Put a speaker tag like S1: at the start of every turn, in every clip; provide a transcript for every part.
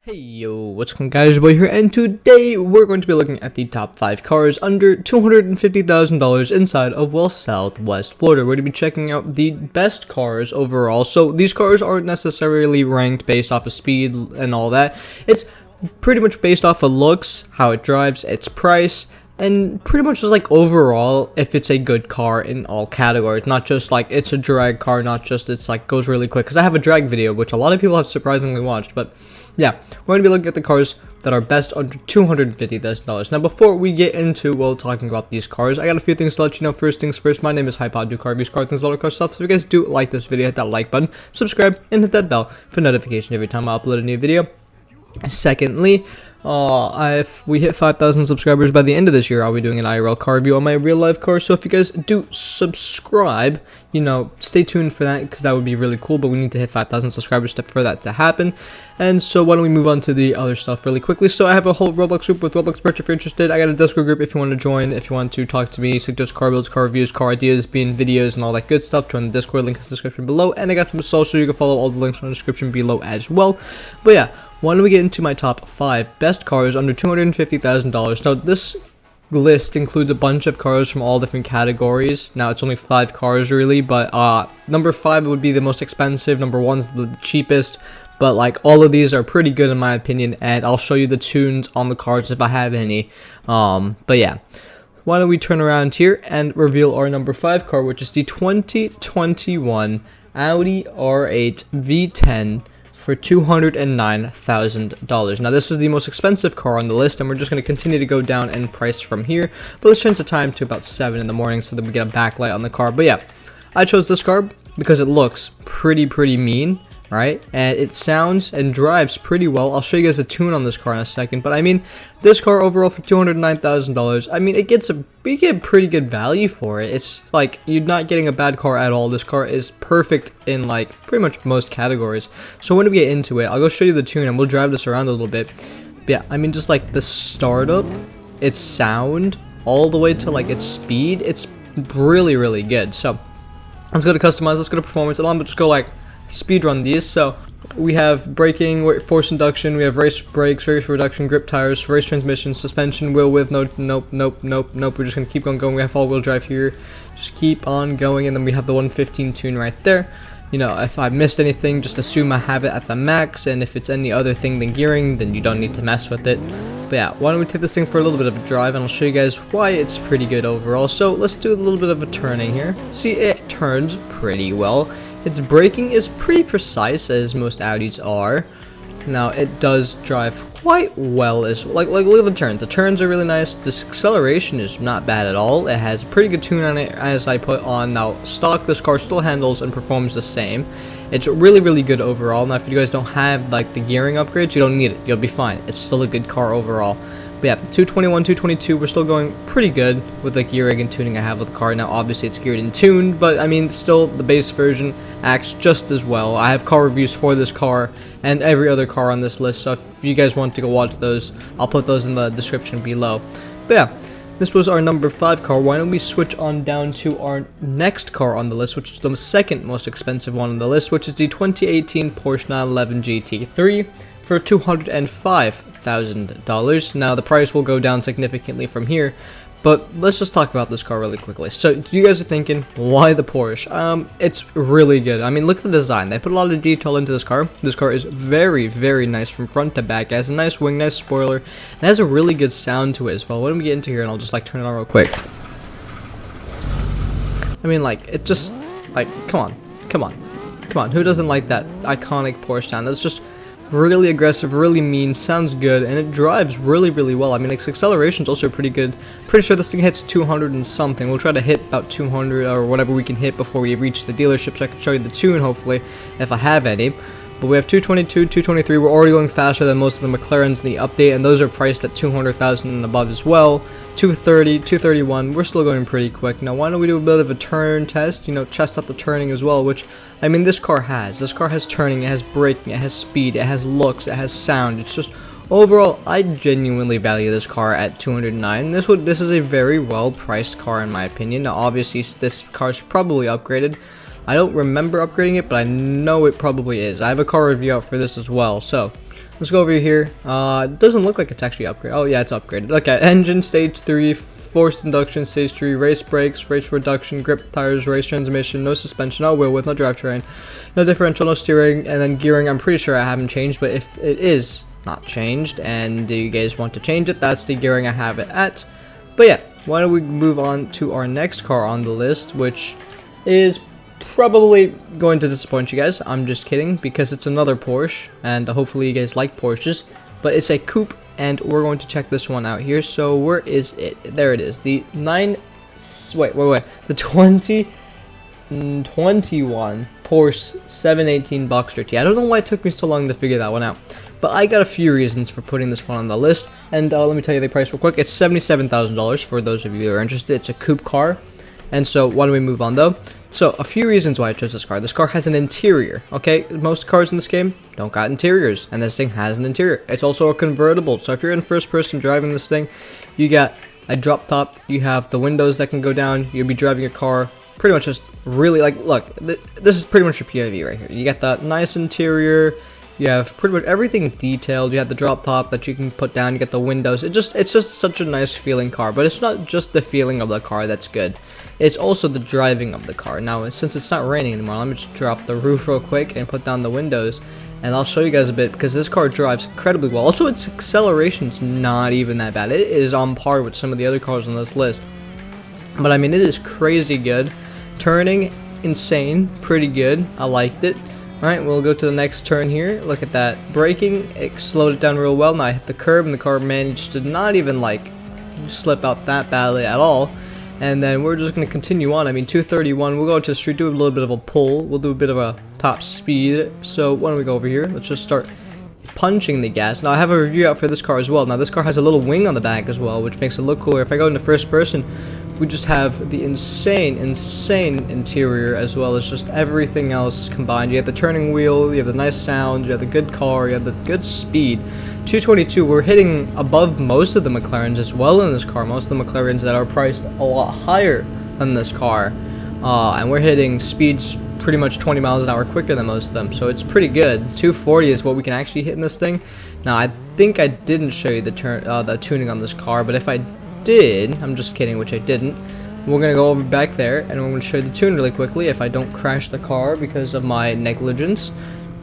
S1: Hey yo, what's going on guys, your boy here, and today we're going to be looking at the top 5 cars under $250,000 inside of, well, Southwest Florida. We're going to be checking out the best cars overall. So these cars aren't necessarily ranked based off of speed and all that. It's pretty much based off of looks, how it drives, its price, and pretty much just like overall if it's a good car in all categories, not just like it's a drag car, not just it's like goes really quick, because I have a drag video which a lot of people have surprisingly watched. But yeah, we're going to be looking at the cars that are best under $250,000. Now, before we get into, well, talking about these cars, I got a few things to let you know. First things first, my name is Heyo, I do car reviews, car things, a lot of car stuff. So if you guys do like this video, hit that like button, subscribe, and hit that bell for notification every time I upload a new video. Secondly, if we hit 5,000 subscribers by the end of this year, I'll be doing an IRL car review on my real life car. So if you guys do subscribe, you know, stay tuned for that, because that would be really cool. But we need to hit 5,000 subscribers for that to happen. And so why don't we move on to the other stuff really quickly. So I have a whole Roblox group with Roblox merch if you're interested. I got a Discord group if you want to join, if you want to talk to me, suggest car builds, car reviews, car ideas, be in videos, and all that good stuff. Join the Discord, link in the description below. And I got some social, you can follow all the links in the description below as well. But yeah, why don't we get into my top 5 best cars under $250,000. Now, this list includes a bunch of cars from all different categories. Now, it's only 5 cars really, but number 5 would be the most expensive, number 1's the cheapest, but like all of these are pretty good in my opinion, and I'll show you the tunes on the cars if I have any. But yeah, why don't we turn around here and reveal our number 5 car, which is the 2021 Audi R8 V10 for $209,000. Now, this is the most expensive car on the list, and we're just going to continue to go down in price from here. But let's change the time to about 7 in the morning so that we get a backlight on the car. But yeah, I chose this car because it looks pretty mean, right? And it sounds and drives pretty well. I'll show you guys the tune on this car in a second. But I mean, this car overall for $209,000, I mean, we get pretty good value for it. It's like you're not getting a bad car at all. This car is perfect in like pretty much most categories. So when we get into it, I'll go show you the tune and we'll drive this around a little bit. But yeah, I mean, just like the startup, its sound, all the way to like its speed, it's really good. So let's go to customize, let's go to performance, and I'm just go like speed run these. So we have braking, force induction, we have race brakes, race reduction, grip tires, race transmission, suspension, wheel width, nope. We're just gonna keep on going. We have all-wheel drive here, just keep on going, and then we have the 115 tune right there. You know, if I missed anything, just assume I have it at the max, and if it's any other thing than gearing, then you don't need to mess with it. But yeah, why don't we take this thing for a little bit of a drive, and I'll show you guys why it's pretty good overall. So let's do a little bit of a turning here. See, it turns pretty well. Its braking is pretty precise, as most Audis are. Now, it does drive quite well as well. Like look at the turns. The turns are really nice. This acceleration is not bad at all. It has a pretty good tune on it, as I put on. Now, stock, this car still handles and performs the same. It's really good overall. Now, if you guys don't have like the gearing upgrades, you don't need it. You'll be fine. It's still a good car overall. But yeah, 221, 222, we're still going pretty good with the gearing and tuning I have with the car. Now, obviously, it's geared and tuned, but I mean, still, the base version acts just as well. I have car reviews for this car and every other car on this list, so if you guys want to go watch those, I'll put those in the description below. But yeah, this was our number 5 car. Why don't we switch on down to our next car on the list, which is the second most expensive one on the list, which is the 2018 Porsche 911 GT3. For $205,000. Now, the price will go down significantly from here, but let's just talk about this car really quickly. So you guys are thinking, why the Porsche? It's really good. I mean, look at the design. They put a lot of detail into this car. This car is very nice from front to back. It has a nice wing, nice spoiler. It has a really good sound to it as well. When we get into here, and I'll just like turn it on real quick. I mean, like, it just, like, come on. Who doesn't like that iconic Porsche sound? That's just really aggressive, really mean, sounds good, and it drives really well. I mean, its acceleration is also pretty good. Pretty sure this thing hits 200 and something. We'll try to hit about 200 or whatever we can hit before we reach the dealership, so I can show you the tune, hopefully, if I have any. But we have 222, 223. We're already going faster than most of the McLarens in the update, and those are priced at 200,000 and above as well. 230, 231. We're still going pretty quick. Now, why don't we do a bit of a turn test? You know, test out the turning as well, which, I mean, this car has. This car has turning, it has braking, it has speed, it has looks, it has sound. It's just, overall, I genuinely value this car at $209. This is a very well priced car in my opinion. Now, obviously, this car is probably upgraded. I don't remember upgrading it, but I know it probably is. I have a car review out for this as well, so let's go over here. It doesn't look like it's actually upgraded. Oh yeah, it's upgraded. Okay, engine stage 3, forced induction stage 3, race brakes, race reduction, grip tires, race transmission, no suspension, no wheel width, no drivetrain, no differential, no steering, and then gearing. I'm pretty sure I haven't changed, but if it is not changed and you guys want to change it, that's the gearing I have it at. But yeah, why don't we move on to our next car on the list, which is probably going to disappoint you guys. I'm just kidding, because it's another Porsche, and hopefully you guys like Porsches, but it's a coupe, and we're going to check this one out here. So where is it? There it is. The the 2021 Porsche 718 Boxster T. I don't know why it took me so long to figure that one out, but I got a few reasons for putting this one on the list, and let me tell you the price real quick. It's $77,000 for those of you who are interested. It's a coupe car, and so why don't we move on though? So a few reasons why I chose this car. This car has an interior, okay? Most cars in this game don't got interiors, and this thing has an interior. It's also a convertible, so if you're in first person driving this thing, you got a drop top, you have the windows that can go down, you'll be driving a car pretty much just really like, look, this is pretty much your POV right here. You got that nice interior, you have pretty much everything detailed, you have the drop top that you can put down, you get the windows. It's just such a nice feeling car, but it's not just the feeling of the car that's good. It's also the driving of the car. Now, since it's not raining anymore, let me just drop the roof real quick and put down the windows, and I'll show you guys a bit, because this car drives incredibly well. Also, its acceleration's not even that bad. It is on par with some of the other cars on this list, but I mean, it is crazy good. Turning, insane, pretty good. I liked it. Alright, we'll go to the next turn here. Look at that. Braking, it slowed it down real well. Now I hit the curb, and the car managed to not even like slip out that badly at all. And then we're just going to continue on. I mean, 231, we'll go to the street, do a little bit of a pull. We'll do a bit of a top speed. So why don't we go over here? Let's just start punching the gas. Now I have a review out for this car as well. Now this car has a little wing on the back as well, which makes it look cooler. If I go into first person, we just have the insane interior, as well as just everything else combined. You have the turning wheel, you have the nice sound, you have the good car, you have the good speed. 222, we're hitting above most of the McLarens as well in this car. Most of the McLarens that are priced a lot higher than this car. And we're hitting speeds pretty much 20 miles an hour quicker than most of them. So it's pretty good. 240 is what we can actually hit in this thing. Now, I think I didn't show you the tuning on this car, but if I did, I'm just kidding, which I didn't. We're going to go over back there, and we're going to show you the tune really quickly if I don't crash the car because of my negligence.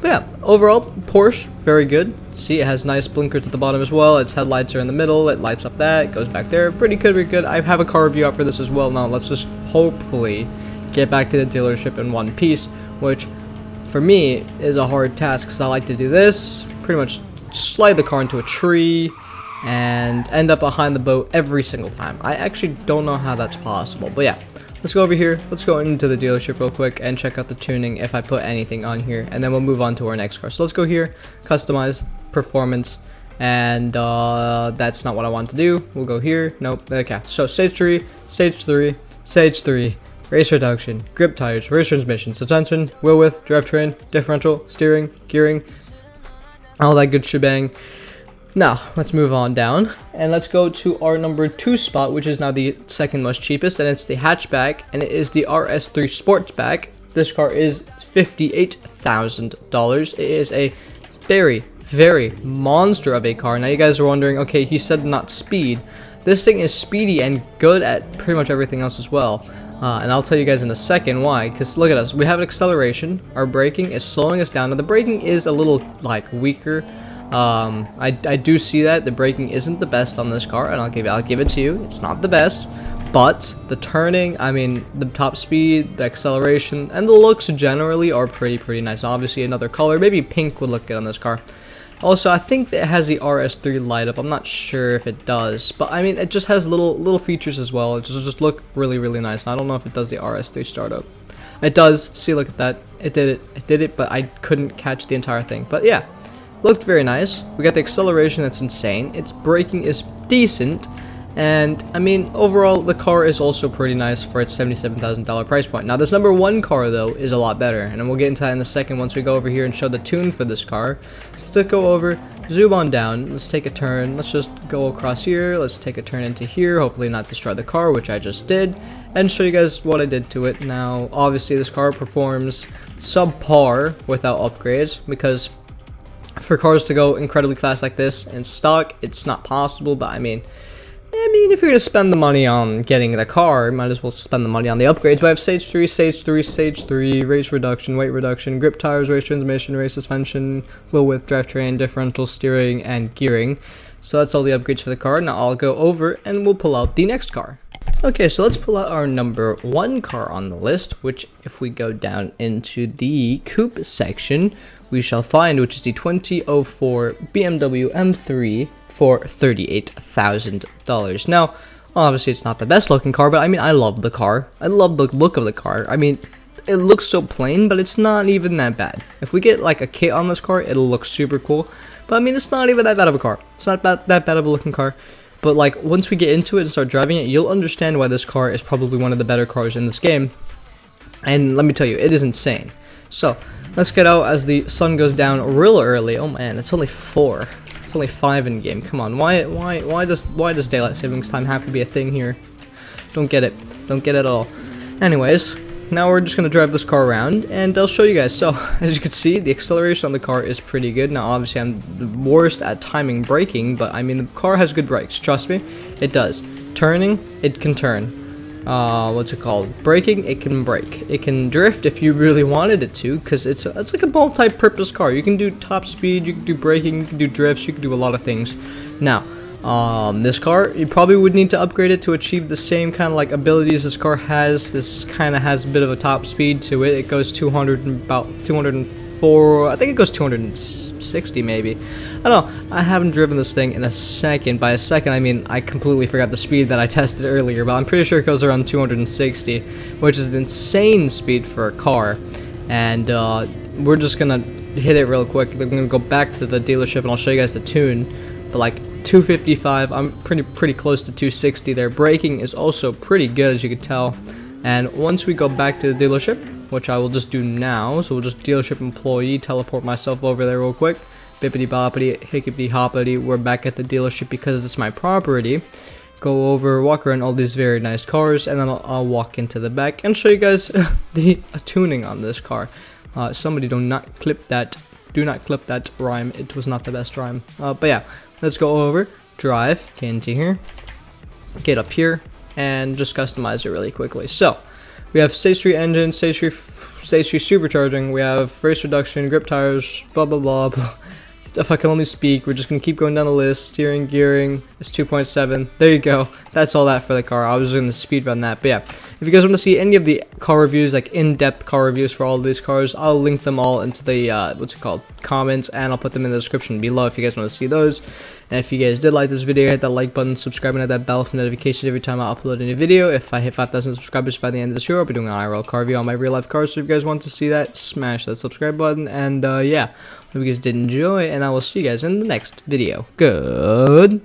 S1: But yeah, overall, Porsche, very good. See, it has nice blinkers at the bottom as well. Its headlights are in the middle. It lights up that. It goes back there. Pretty good, very good. I have a car review out for this as well. Now, let's just hopefully get back to the dealership in one piece, which, for me, is a hard task because I like to do this. Pretty much slide the car into a tree and end up behind the boat every single time. I actually don't know how that's possible, but yeah. Let's go over here, let's go into the dealership real quick and check out the tuning if I put anything on here, and then we'll move on to our next car. So let's go here, customize, performance, and that's not what I want to do. We'll go here, nope, okay. So stage 3, race reduction, grip tires, race transmission, suspension, wheel width, drivetrain, differential, steering, gearing, all that good shebang. Now, let's move on down, and let's go to our number 2 spot, which is now the second most cheapest, and it's the hatchback, and it is the RS3 Sportsback. This car is $58,000. It is a very monster of a car. Now, you guys are wondering, okay, he said not speed. This thing is speedy and good at pretty much everything else as well. And I'll tell you guys in a second why, because look at us. We have an acceleration. Our braking is slowing us down. Now, the braking is a little, like, weaker. I do see that the braking isn't the best on this car, and I'll give it to you. It's not the best, but the turning, I mean, the top speed, the acceleration, and the looks generally are pretty nice. Obviously, another color, maybe pink would look good on this car. Also, I think that it has the RS3 light up. I'm not sure if it does, but I mean, it just has little features as well. It just look really nice. And I don't know if it does the RS3 startup. It does. See, look at that. It did it, but I couldn't catch the entire thing. But yeah. Looked very nice. We got the acceleration that's insane. Its braking is decent. And, I mean, overall, the car is also pretty nice for its $77,000 price point. Now, this number 1 car, though, is a lot better. And we'll get into that in a second once we go over here and show the tune for this car. Let's go over, zoom on down. Let's take a turn. Let's just go across here. Let's take a turn into here. Hopefully not destroy the car, which I just did. And show you guys what I did to it. Now, obviously, this car performs subpar without upgrades because For cars to go incredibly fast like this in stock, it's not possible, but I mean, if you're gonna spend the money on getting the car, you might as well spend the money on the upgrades. But I have stage 3, race reduction, weight reduction, grip tires, race transmission, race suspension, wheel width, drivetrain, differential, steering, and gearing. So that's all the upgrades for the car. Now I'll go over and we'll pull out the next car. Okay, so let's pull out our number 1 car on the list, which if we go down into the coupe section, we shall find, which is the 2004 BMW M3 for $38,000. Now, obviously it's not the best looking car, but I mean, I love the car. I love the look of the car. I mean, it looks so plain, but it's not even that bad. If we get like a kit on this car, it'll look super cool. But I mean, it's not even that bad of a car. It's not that bad of a looking car. But like, once we get into it and start driving it, you'll understand why this car is probably one of the better cars in this game. And let me tell you, it is insane. So, let's get out as the sun goes down real early. Oh man, it's only 4. It's only 5 in game. Come on, why does daylight savings time have to be a thing here? Don't get it. Don't get it at all. Anyways, now we're just gonna drive this car around, and I'll show you guys. So, as you can see, the acceleration on the car is pretty good. Now, obviously, I'm the worst at timing braking, but I mean, the car has good brakes. Trust me, it does. Turning, it can turn. What's it called? Braking, it can brake. It can drift if you really wanted it to, because it's like a multi-purpose car. You can do top speed, you can do braking, you can do drifts, you can do a lot of things. Now, this car, you probably would need to upgrade it to achieve the same kind of like abilities this car has. This kind of has a bit of a top speed to it. It goes 200 and about 204. I think it goes 260 maybe. I don't know. I haven't driven this thing in a second. By a second, I mean I completely forgot the speed that I tested earlier, but I'm pretty sure it goes around 260, which is an insane speed for a car. And we're just gonna hit it real quick. We're gonna go back to the dealership and I'll show you guys the tune. But like 255, I'm pretty close to 260 there. Braking is also pretty good, as you can tell. And once we go back to the dealership, which I will just do now, so we'll just dealership employee, teleport myself over there real quick. Bippity boppity, hickety hoppity, we're back at the dealership because it's my property. Go over, walk around all these very nice cars, and then I'll walk into the back and show you guys the tuning on this car. Somebody do not clip that rhyme. It was not the best rhyme. But yeah, let's go over, drive, get into here, get up here, and just customize it really quickly. So, we have stage 3 engine, stage 3 supercharging, we have race reduction, grip tires, blah blah blah blah. If I can only speak, we're just going to keep going down the list. Steering, gearing, it's 2.7. There you go. That's all that for the car. I was going to speed run that. But yeah, if you guys want to see any of the car reviews, like in-depth car reviews for all of these cars, I'll link them all into the, comments, and I'll put them in the description below if you guys want to see those. And if you guys did like this video, hit that like button, subscribe, and hit that bell for notifications every time I upload a new video. If I hit 5,000 subscribers by the end of this year, I'll be doing an IRL car review on my real-life cars. So if you guys want to see that, smash that subscribe button. And yeah, hope you guys did enjoy, and I will see you guys in the next video. Goodbye.